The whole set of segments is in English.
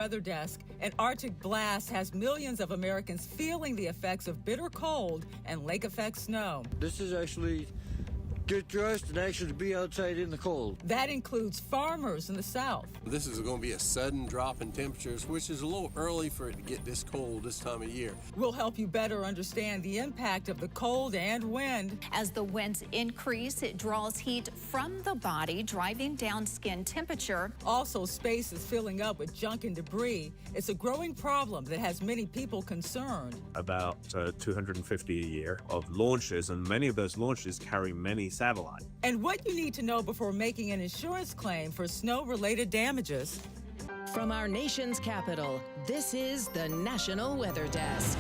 Weather desk. An Arctic blast has millions of Americans feeling the effects of bitter cold and lake effect snow. This is actually get dressed and actually be outside in the cold. That includes farmers in the South. This is going to be a sudden drop in temperatures, which is a little early for it to get this cold this time of year. We'll help you better understand the impact of the cold and wind. As the winds increase, it draws heat from the body, driving down skin temperature. Also, space is filling up with junk and debris. It's a growing problem that has many people concerned. About 250 a year of launches, and many of those launches carry many satellites. And what you need to know before making an insurance claim for snow-related damages. From our nation's capital, this is the National Weather Desk.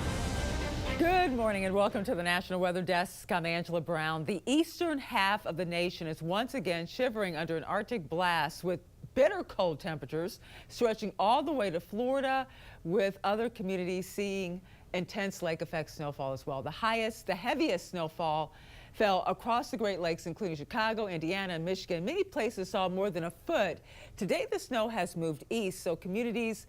Good morning and welcome to the National Weather Desk. I'm Angela Brown. The eastern half of the nation is once again shivering under an Arctic blast with bitter cold temperatures stretching all the way to Florida, with other communities seeing intense lake effect snowfall as well. The heaviest snowfall fell across the Great Lakes, including Chicago, Indiana, and Michigan. Many places saw more than a foot. Today, the snow has moved east, so communities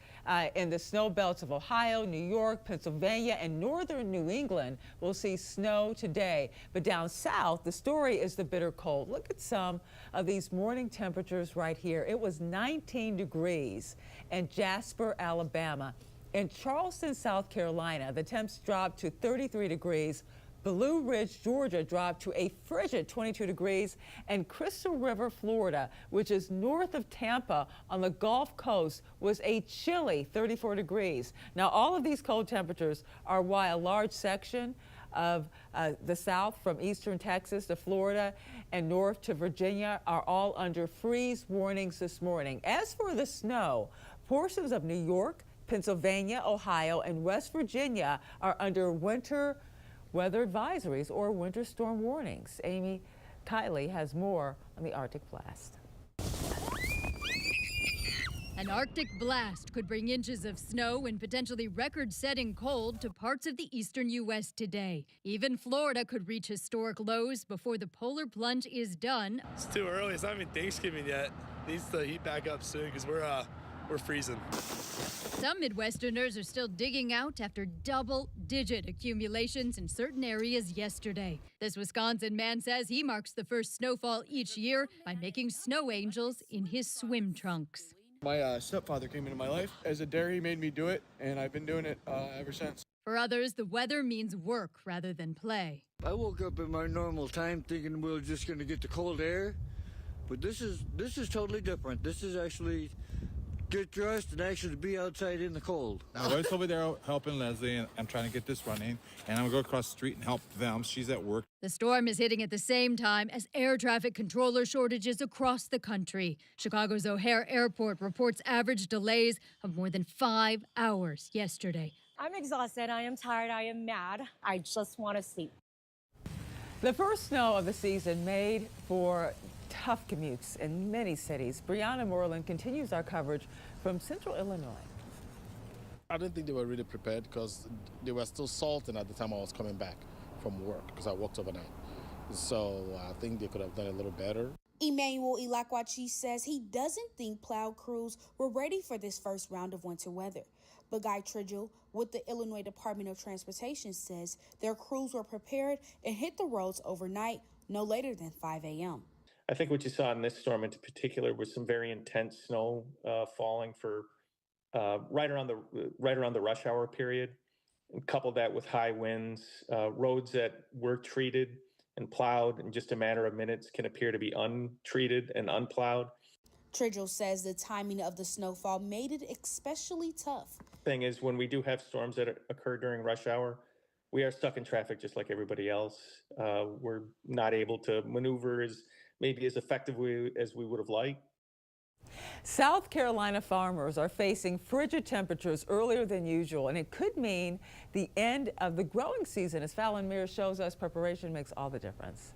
in the snow belts of Ohio, New York, Pennsylvania, and northern New England will see snow today. But down south, the story is the bitter cold. Look at some of these morning temperatures right here. It was 19 degrees in Jasper, Alabama. In Charleston, South Carolina, the temps dropped to 33 degrees. Blue Ridge, Georgia dropped to a frigid 22 degrees, and Crystal River, Florida, which is north of Tampa on the Gulf Coast, was a chilly 34 degrees. Now, all of these cold temperatures are why a large section of the South, from eastern Texas to Florida and north to Virginia, are all under freeze warnings this morning. As for the snow, portions of New York, Pennsylvania, Ohio, and West Virginia are under winter weather advisories or winter storm warnings. Amy Kiley has more on the Arctic blast. An Arctic blast could bring inches of snow and potentially record-setting cold to parts of the eastern U.S. today. Even Florida could reach historic lows before the polar plunge is done. It's too early. It's not even Thanksgiving yet. Needs to heat back up soon because we're freezing. Some Midwesterners are still digging out after double-digit accumulations in certain areas yesterday. This Wisconsin man says he marks the first snowfall each year by making snow angels in his swim trunks. My stepfather came into my life as a dairy, made me do it, and I've been doing it ever since. For others, the weather means work rather than play. I woke up in my normal time thinking we were just going to get the cold air, but this is totally different. This is actually get dressed and actually be outside in the cold. My wife's over there helping Leslie, and I'm trying to get this running, and I'm gonna go across the street and help them. She's at work. The storm is hitting at the same time as air traffic controller shortages across the country. Chicago's O'Hare Airport reports average delays of more than 5 hours yesterday. I'm exhausted, I am tired, I am mad. I just want to sleep. The first snow of the season made for tough commutes in many cities. Brianna Moreland continues our coverage from Central Illinois. I didn't think they were really prepared because they were still salting at the time I was coming back from work because I worked overnight. So I think they could have done a little better. Emmanuel Ilakwachi says he doesn't think plow crews were ready for this first round of winter weather. But Guy Tridgell with the Illinois Department of Transportation says their crews were prepared and hit the roads overnight, no later than 5 a.m. I think what you saw in this storm in particular was some very intense snow falling for right around the rush hour period. And couple that with high winds, roads that were treated and plowed in just a matter of minutes can appear to be untreated and unplowed. Tridgell says the timing of the snowfall made it especially tough. Thing is, when we do have storms that occur during rush hour, we are stuck in traffic just like everybody else. We're not able to maneuver maybe as effectively as we would have liked. South Carolina farmers are facing frigid temperatures earlier than usual, and it could mean the end of the growing season. As Fallon Mears shows us, preparation makes all the difference.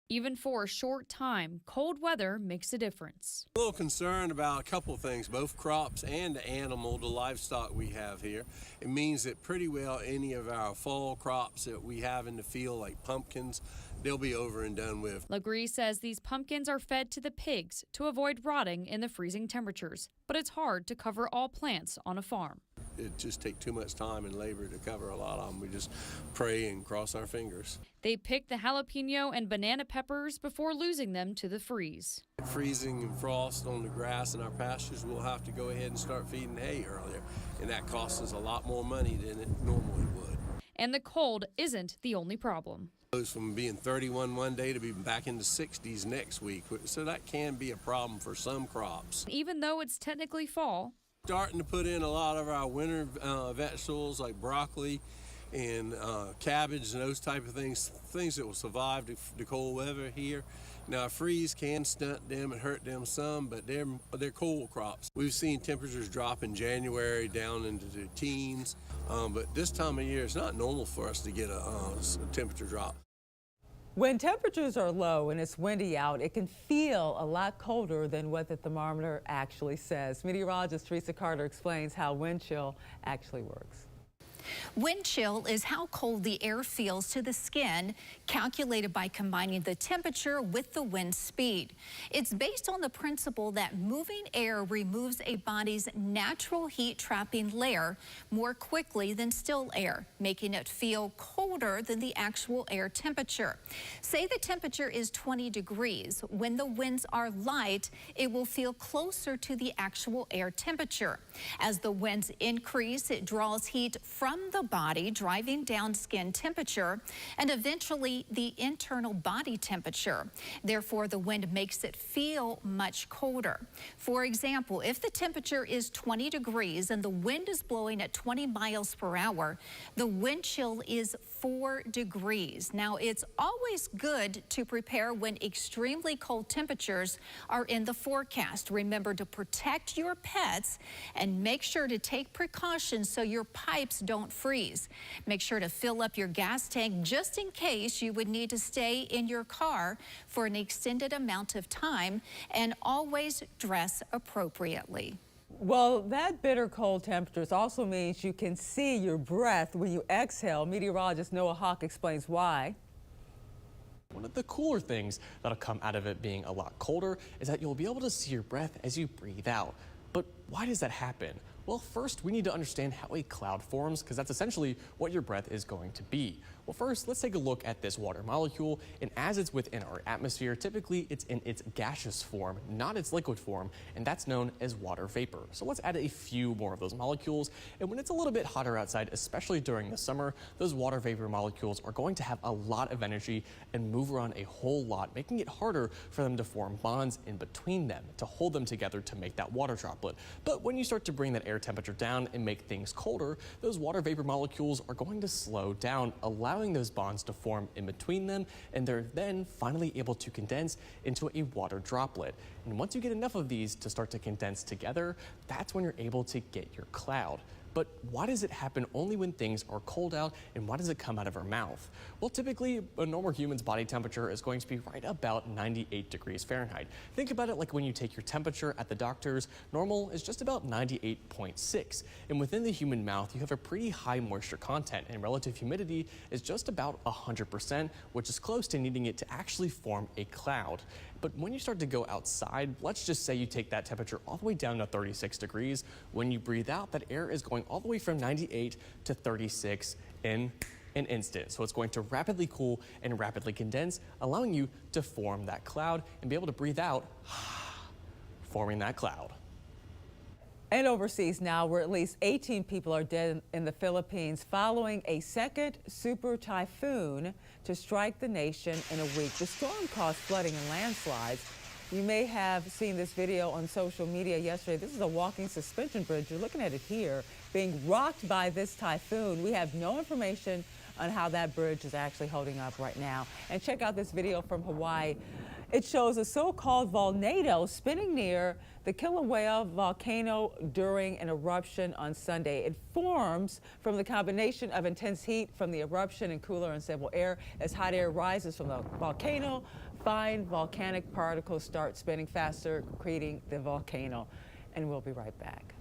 Even for a short time, cold weather makes a difference. A little concerned about a couple of things, both crops and the livestock we have here. It means that pretty well any of our fall crops that we have in the field, like pumpkins, they'll be over and done with. Legree says these pumpkins are fed to the pigs to avoid rotting in the freezing temperatures, but it's hard to cover all plants on a farm. It just takes too much time and labor to cover a lot of them. We just pray and cross our fingers. They pick the jalapeno and banana peppers before losing them to the freeze. Freezing and frost on the grass in our pastures, we'll have to go ahead and start feeding hay earlier, and that costs us a lot more money than it normally would. And the cold isn't the only problem. It goes from being 31 one day to be back in the 60s next week, so that can be a problem for some crops. Even though it's technically fall, starting to put in a lot of our winter vegetables like broccoli and cabbage and those type of things that will survive the cold weather here. Now, a freeze can stunt them and hurt them some, but they're cold crops. We've seen temperatures drop in January down into the teens, but this time of year, it's not normal for us to get a temperature drop. When temperatures are low and it's windy out, it can feel a lot colder than what the thermometer actually says. Meteorologist Teresa Carter explains how wind chill actually works. Wind chill is how cold the air feels to the skin, calculated by combining the temperature with the wind speed. It's based on the principle that moving air removes a body's natural heat-trapping layer more quickly than still air, making it feel colder than the actual air temperature. Say the temperature is 20 degrees. When the winds are light, it will feel closer to the actual air temperature. As the winds increase, it draws heat from the body, driving down skin temperature and eventually the internal body temperature. Therefore, the wind makes it feel much colder. For example, if the temperature is 20 degrees and the wind is blowing at 20 miles per hour, the wind chill is 4 degrees. Now, it's always good to prepare when extremely cold temperatures are in the forecast. Remember to protect your pets and make sure to take precautions so your pipes don't freeze. Make sure to fill up your gas tank just in case you would need to stay in your car for an extended amount of time, and always dress appropriately. Well, that bitter cold temperatures also means you can see your breath when you exhale. Meteorologist Noah Hawk explains why. One of the cooler things that'll come out of it being a lot colder is that you'll be able to see your breath as you breathe out. But why does that happen? Well, first we need to understand how a cloud forms, because that's essentially what your breath is going to be. Well, first, let's take a look at this water molecule, and as it's within our atmosphere, typically it's in its gaseous form, not its liquid form, and that's known as water vapor. So let's add a few more of those molecules, and when it's a little bit hotter outside, especially during the summer, those water vapor molecules are going to have a lot of energy and move around a whole lot, making it harder for them to form bonds in between them, to hold them together to make that water droplet. But when you start to bring that air temperature down and make things colder, those water vapor molecules are going to slow down, allowing those bonds to form in between them, and they're then finally able to condense into a water droplet. And once you get enough of these to start to condense together, that's when you're able to get your cloud. But why does it happen only when things are cold out, and why does it come out of our mouth? Well, typically, a normal human's body temperature is going to be right about 98 degrees Fahrenheit. Think about it like when you take your temperature at the doctor's, normal is just about 98.6. And within the human mouth, you have a pretty high moisture content, and relative humidity is just about 100%, which is close to needing it to actually form a cloud. But when you start to go outside, let's just say you take that temperature all the way down to 36 degrees. When you breathe out, that air is going all the way from 98 to 36 in an instant. So it's going to rapidly cool and rapidly condense, allowing you to form that cloud and be able to breathe out, forming that cloud. And overseas now, where at least 18 people are dead in the Philippines following a second super typhoon to strike the nation in a week. The storm caused flooding and landslides. You may have seen this video on social media yesterday. This is a walking suspension bridge. You're looking at it here, being rocked by this typhoon. We have no information on how that bridge is actually holding up right now. And check out this video from Hawaii. It shows a so-called volcano spinning near the Kilauea volcano during an eruption on Sunday. It forms from the combination of intense heat from the eruption and cooler and stable air. As hot air rises from the volcano, fine volcanic particles start spinning faster, creating the volcano. And we'll be right back.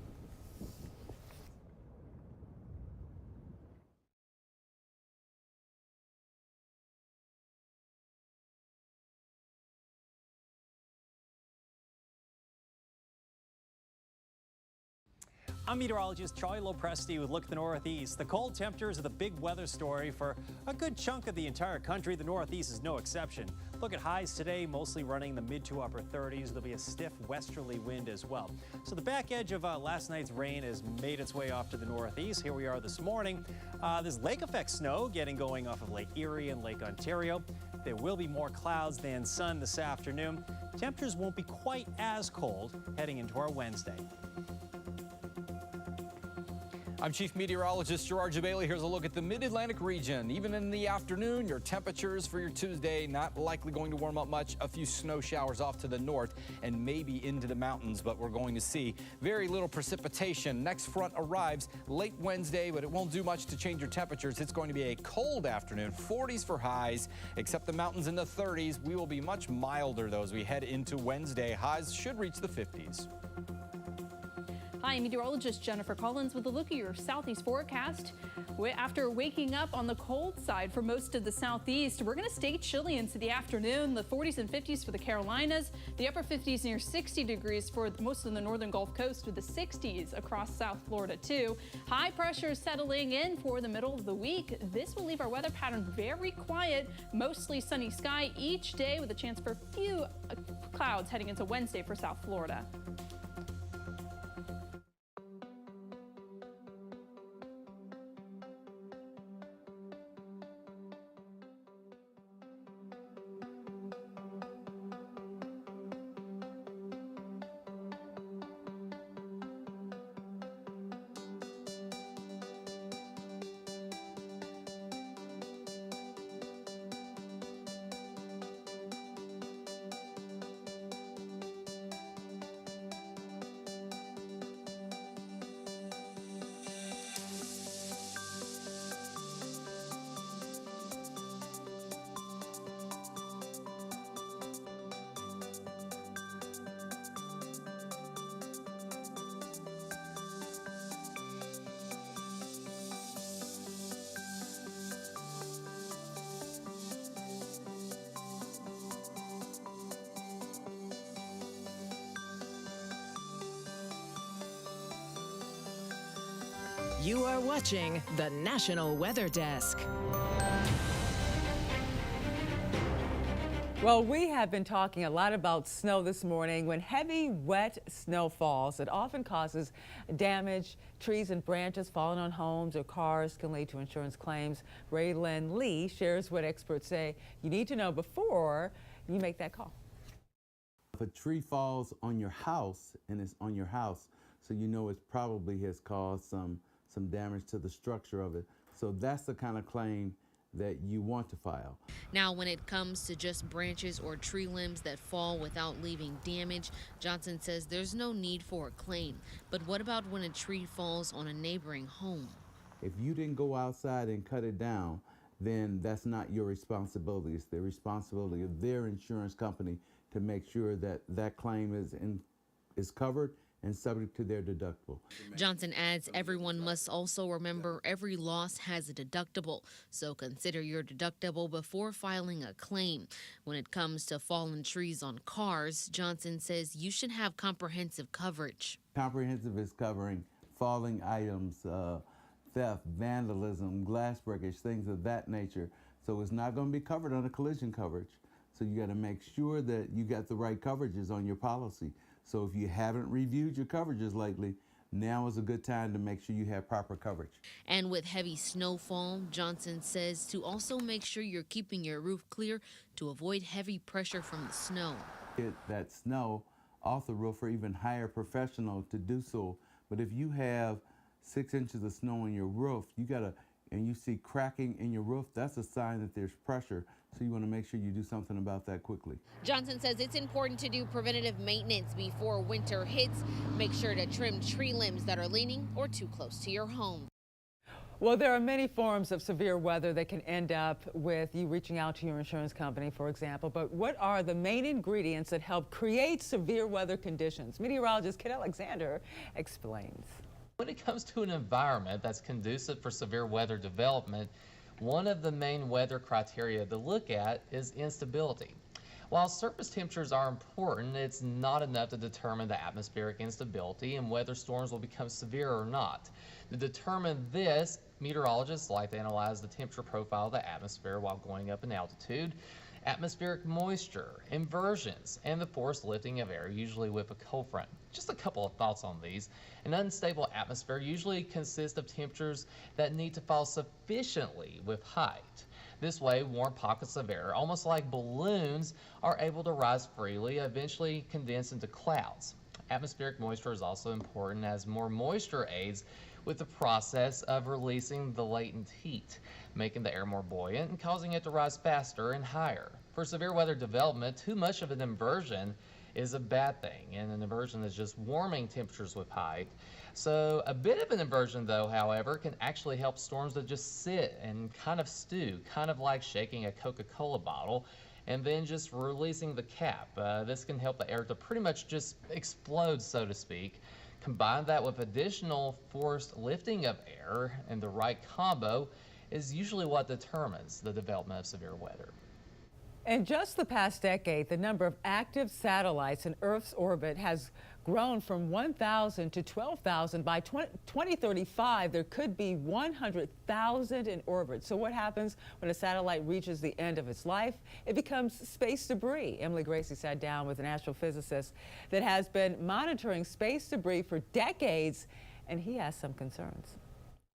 I'm meteorologist Charlie Lopresti with Look at the Northeast. The cold temperatures are the big weather story for a good chunk of the entire country. The Northeast is no exception. Look at highs today, mostly running the mid to upper 30s. There'll be a stiff westerly wind as well. So the back edge of last night's rain has made its way off to the Northeast. Here we are this morning. There's lake effect snow getting going off of Lake Erie and Lake Ontario. There will be more clouds than sun this afternoon. Temperatures won't be quite as cold heading into our Wednesday. I'm Chief Meteorologist Gerard Jabali. Here's a look at the Mid-Atlantic region. Even in the afternoon, your temperatures for your Tuesday not likely going to warm up much. A few snow showers off to the north and maybe into the mountains, but we're going to see very little precipitation. Next front arrives late Wednesday, but it won't do much to change your temperatures. It's going to be a cold afternoon, 40s for highs, except the mountains in the 30s. We will be much milder, though, as we head into Wednesday. Highs should reach the 50s. Hi, meteorologist Jennifer Collins with a look at your southeast forecast. After waking up on the cold side for most of the southeast, we're going to stay chilly into the afternoon. The 40s and 50s for the Carolinas, the upper 50s near 60 degrees for most of the northern Gulf Coast, with the 60s across South Florida too. High pressure settling in for the middle of the week. This will leave our weather pattern very quiet, mostly sunny sky each day with a chance for a few clouds heading into Wednesday for South Florida. You are watching the National Weather Desk. Well, we have been talking a lot about snow this morning. When heavy, wet snow falls, it often causes damage. Trees and branches falling on homes or cars can lead to insurance claims. Raylan Lee shares what experts say you need to know before you make that call. If a tree falls on your house and it's on your house, so you know it probably has caused some damage to the structure of it. So that's the kind of claim that you want to file. Now, when it comes to just branches or tree limbs that fall without leaving damage, Johnson says there's no need for a claim. But what about when a tree falls on a neighboring home? If you didn't go outside and cut it down, then that's not your responsibility. It's the responsibility of their insurance company to make sure that that claim is covered and subject to their deductible. Johnson adds everyone must also remember every loss has a deductible, so consider your deductible before filing a claim. When it comes to fallen trees on cars, Johnson says you should have comprehensive coverage. Comprehensive is covering falling items, theft, vandalism, glass breakage, things of that nature. So it's not going to be covered under collision coverage. So you got to make sure that you got the right coverages on your policy. So if you haven't reviewed your coverages lately, now is a good time to make sure you have proper coverage. And with heavy snowfall, Johnson says to also make sure you're keeping your roof clear to avoid heavy pressure from the snow. Get that snow off the roof or even hire a professional to do so. But if you have 6 inches of snow on your roof, and you see cracking in your roof, that's a sign that there's pressure. So you want to make sure you do something about that quickly. Johnson says it's important to do preventative maintenance before winter hits. Make sure to trim tree limbs that are leaning or too close to your home. Well, there are many forms of severe weather that can end up with you reaching out to your insurance company, for example. But what are the main ingredients that help create severe weather conditions? Meteorologist Kit Alexander explains. When it comes to an environment that's conducive for severe weather development, one of the main weather criteria to look at is instability. While surface temperatures are important, it's not enough to determine the atmospheric instability and whether storms will become severe or not. To determine this, meteorologists like to analyze the temperature profile of the atmosphere while going up in altitude, atmospheric moisture, inversions, and the forced lifting of air, usually with a cold front. Just a couple of thoughts on these. An unstable atmosphere usually consists of temperatures that need to fall sufficiently with height. This way, warm pockets of air, almost like balloons, are able to rise freely, eventually condense into clouds. Atmospheric moisture is also important as more moisture aids with the process of releasing the latent heat, making the air more buoyant and causing it to rise faster and higher. For severe weather development, too much of an inversion is a bad thing, and an inversion is just warming temperatures with height. So a bit of an inversion, though, however, can actually help storms to just sit and kind of stew, kind of like shaking a Coca-Cola bottle and then just releasing the cap. This can help the air to pretty much just explode, so to speak. Combine that with additional forced lifting of air, and the right combo is usually what determines the development of severe weather. In just the past decade, the number of active satellites in Earth's orbit has grown from 1,000 to 12,000. By 2035, there could be 100,000 in orbit. So what happens when a satellite reaches the end of its life? It becomes space debris. Emily Gracie sat down with an astrophysicist that has been monitoring space debris for decades, and he has some concerns.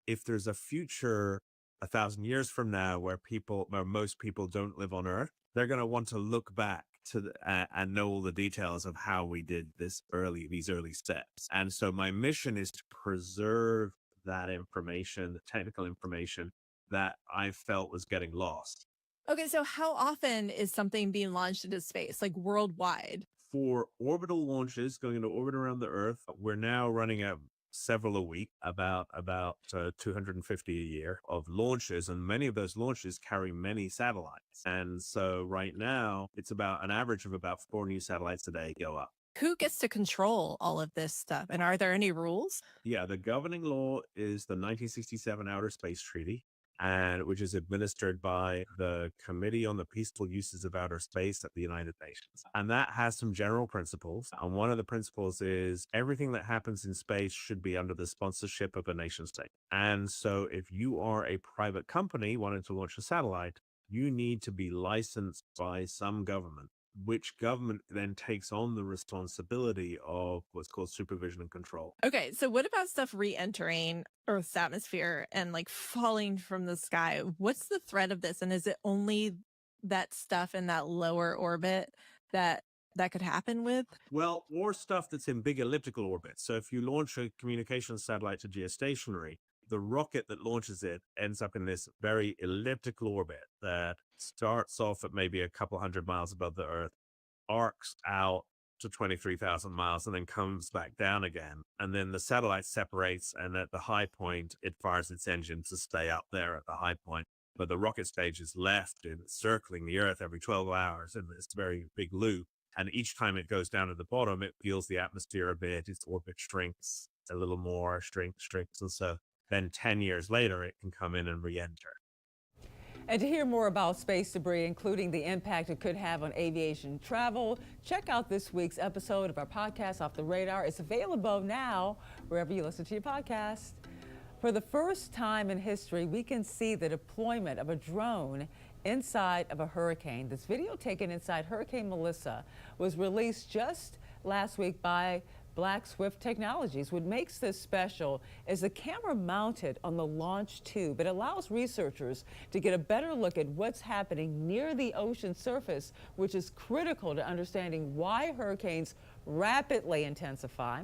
If there's a future 1,000 years from now where most people don't live on Earth, they're going to want to look back to and know all the details of how we did these early steps. And so my mission is to preserve that information, the technical information that I felt was getting lost. Okay, so how often is something being launched into space, like worldwide? For orbital launches going into orbit around the Earth, we're now running at several a week, about 250 a year of launches, and many of those launches carry many satellites. And so right now, it's about an average of about 4 new satellites a day go up. Who gets to control all of this stuff? And are there any rules? Yeah, the governing law is the 1967 Outer Space Treaty, and which is administered by the Committee on the Peaceful Uses of Outer Space at the United Nations. And that has some general principles. And one of the principles is everything that happens in space should be under the sponsorship of a nation state. And so if you are a private company wanting to launch a satellite, you need to be licensed by some government, which government then takes on the responsibility of what's called supervision and control. Okay, so what about stuff re-entering Earth's atmosphere and like falling from the sky? What's the threat of this? And is it only that stuff in that lower orbit that could happen with? Well, or stuff that's in big elliptical orbits. So if you launch a communications satellite to geostationary, the rocket that launches it ends up in this very elliptical orbit that starts off at maybe a couple hundred miles above the Earth, arcs out to 23,000 miles, and then comes back down again. And then the satellite separates, and at the high point, it fires its engine to stay up there at the high point. But the rocket stage is left in circling the Earth every 12 hours in this very big loop. And each time it goes down to the bottom, it feels the atmosphere a bit, its orbit shrinks a little more, shrinks. And so then 10 years later, it can come in and re-enter. And to hear more about space debris, including the impact it could have on aviation travel, check out this week's episode of our podcast, Off the Radar. It's available now wherever you listen to your podcast. For the first time in history, we can see the deployment of a drone inside of a hurricane. This video taken inside Hurricane Melissa was released just last week by Black Swift Technologies. What makes this special is the camera mounted on the launch tube. It allows researchers to get a better look at what's happening near the ocean surface, which is critical to understanding why hurricanes rapidly intensify.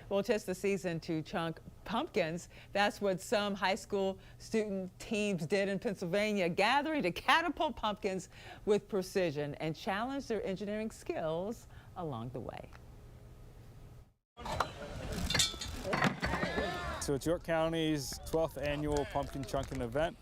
Well, tis the season to chunk pumpkins. That's what some high school student teams did in Pennsylvania, gathering to catapult pumpkins with precision and challenge their engineering skills along the way. So it's York County's 12th annual pumpkin chunking event.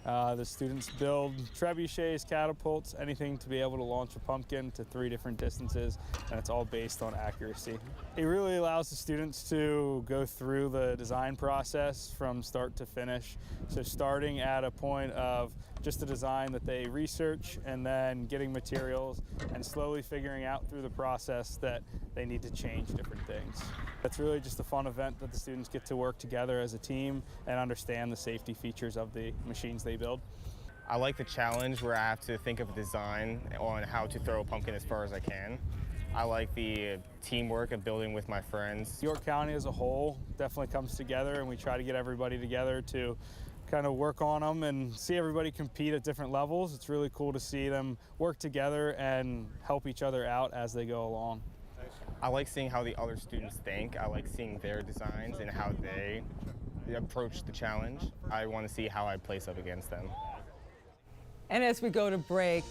The students build trebuchets, catapults, anything to be able to launch a pumpkin to 3 different distances, and it's all based on accuracy. It really allows the students to go through the design process from start to finish. So starting at a point of just a design that they research and then getting materials and slowly figuring out through the process that they need to change different things. It's really just a fun event that the students get to work together as a team and understand the safety features of the machines they build. I like the challenge where I have to think of a design on how to throw a pumpkin as far as I can. I like the teamwork of building with my friends. York County as a whole definitely comes together, and we try to get everybody together to kind of work on them and see everybody compete at different levels. It's really cool to see them work together and help each other out as they go along. I like seeing how the other students think. I like seeing their designs and how they approach the challenge. I want to see how I place up against them. And as we go to break,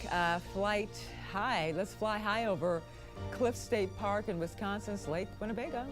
flight high. Let's fly high over Cliff State Park in Wisconsin's Lake Winnebago.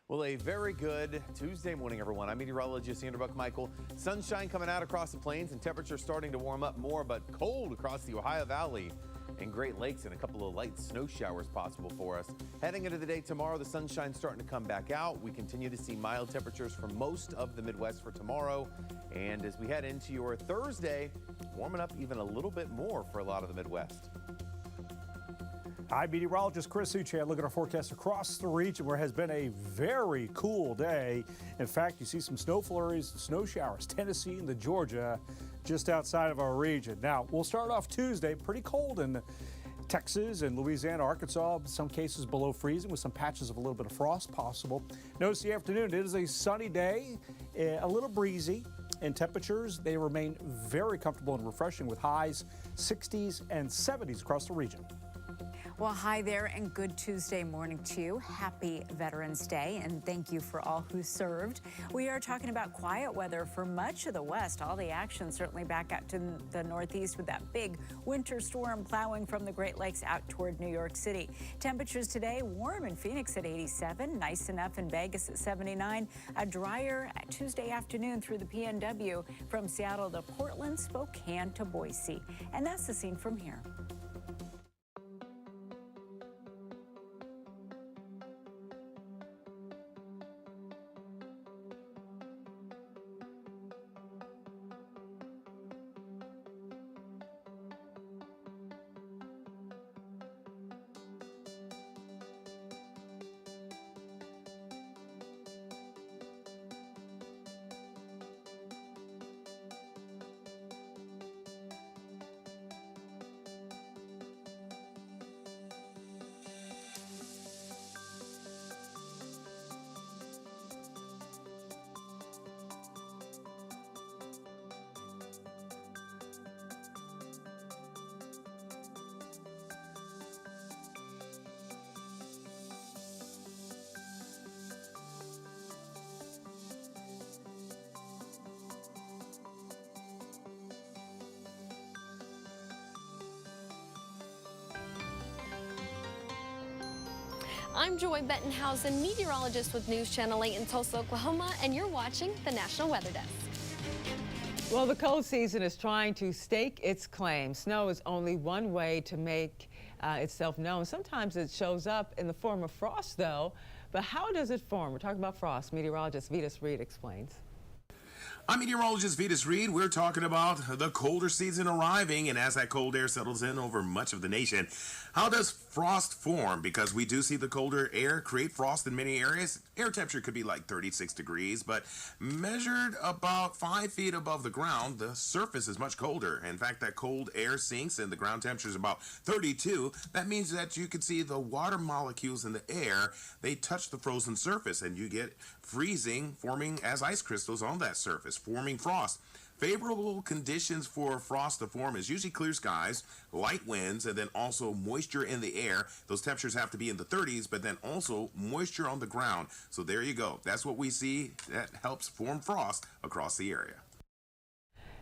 Well, a very good Tuesday morning, everyone. I'm meteorologist Andrew Buckmichael. Sunshine coming out across the plains and temperatures starting to warm up more, but cold across the Ohio Valley and Great Lakes, and a couple of light snow showers possible for us. Heading into the day tomorrow, the sunshine's starting to come back out. We continue to see mild temperatures for most of the Midwest for tomorrow. And as we head into your Thursday, warming up even a little bit more for a lot of the Midwest. Hi, meteorologist Chris Suchan. Look at our forecast across the region where it has been a very cool day. In fact, you see some snow flurries, snow showers, Tennessee and the Georgia, just outside of our region. Now, we'll start off Tuesday pretty cold in Texas and Louisiana, Arkansas, in some cases below freezing with some patches of a little bit of frost possible. Notice the afternoon, it is a sunny day, a little breezy. And temperatures, they remain very comfortable and refreshing with highs 60s and 70s across the region. Well, hi there and good Tuesday morning to you. Happy Veterans Day and thank you for all who served. We are talking about quiet weather for much of the West. All the action certainly back out to the Northeast with that big winter storm plowing from the Great Lakes out toward New York City. Temperatures today warm in Phoenix at 87, nice enough in Vegas at 79, a drier Tuesday afternoon through the PNW from Seattle to Portland, Spokane to Boise. And that's the scene from here. I'm Joy Bettenhausen, meteorologist with News Channel 8 in Tulsa, Oklahoma, and you're watching the National Weather Desk. Well, the cold season is trying to stake its claim. Snow is only one way to make itself known. Sometimes it shows up in the form of frost, though. But how does it form? We're talking about frost. Meteorologist Vitas Reed explains. I'm meteorologist Vitas Reed. We're talking about the colder season arriving, and as that cold air settles in over much of the nation, how does frost form? Because we do see the colder air create frost in many areas. Air temperature could be like 36 degrees, but measured about 5 feet above the ground, the surface is much colder. In fact, that cold air sinks and the ground temperature is about 32. That means that you can see the water molecules in the air, they touch the frozen surface, and you get freezing, forming as ice crystals on that surface, forming frost. Favorable conditions for frost to form is usually clear skies, light winds, and then also moisture in the air. Those temperatures have to be in the 30s, but then also moisture on the ground. So there you go. That's what we see that helps form frost across the area.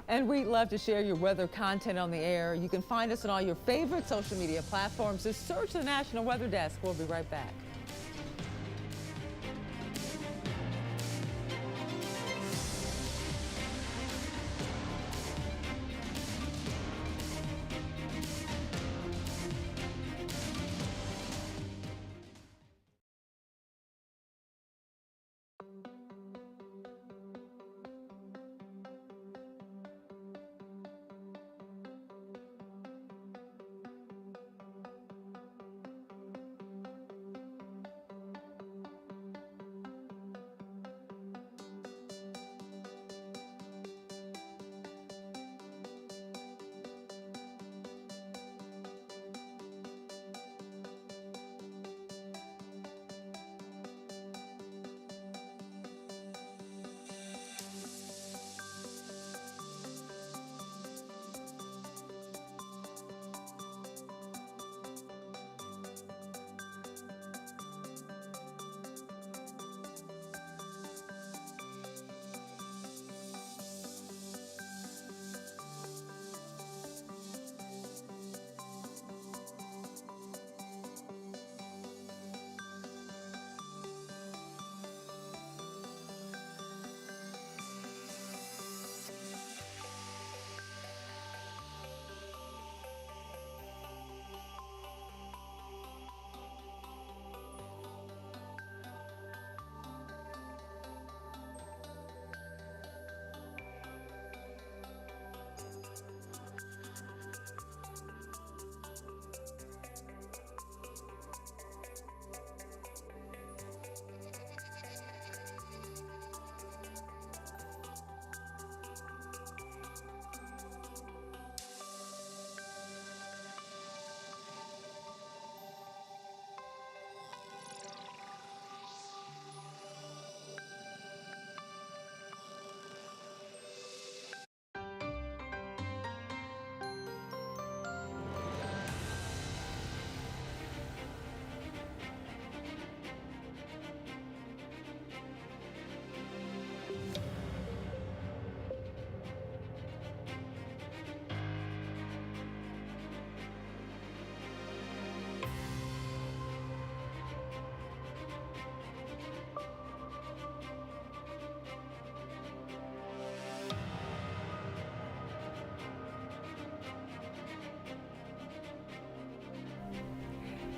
And we'd love to share your weather content on the air. You can find us on all your favorite social media platforms. Just search the National Weather Desk. We'll be right back.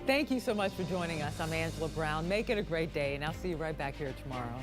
Thank you so much for joining us. I'm Angela Brown. Make it a great day, and I'll see you right back here tomorrow.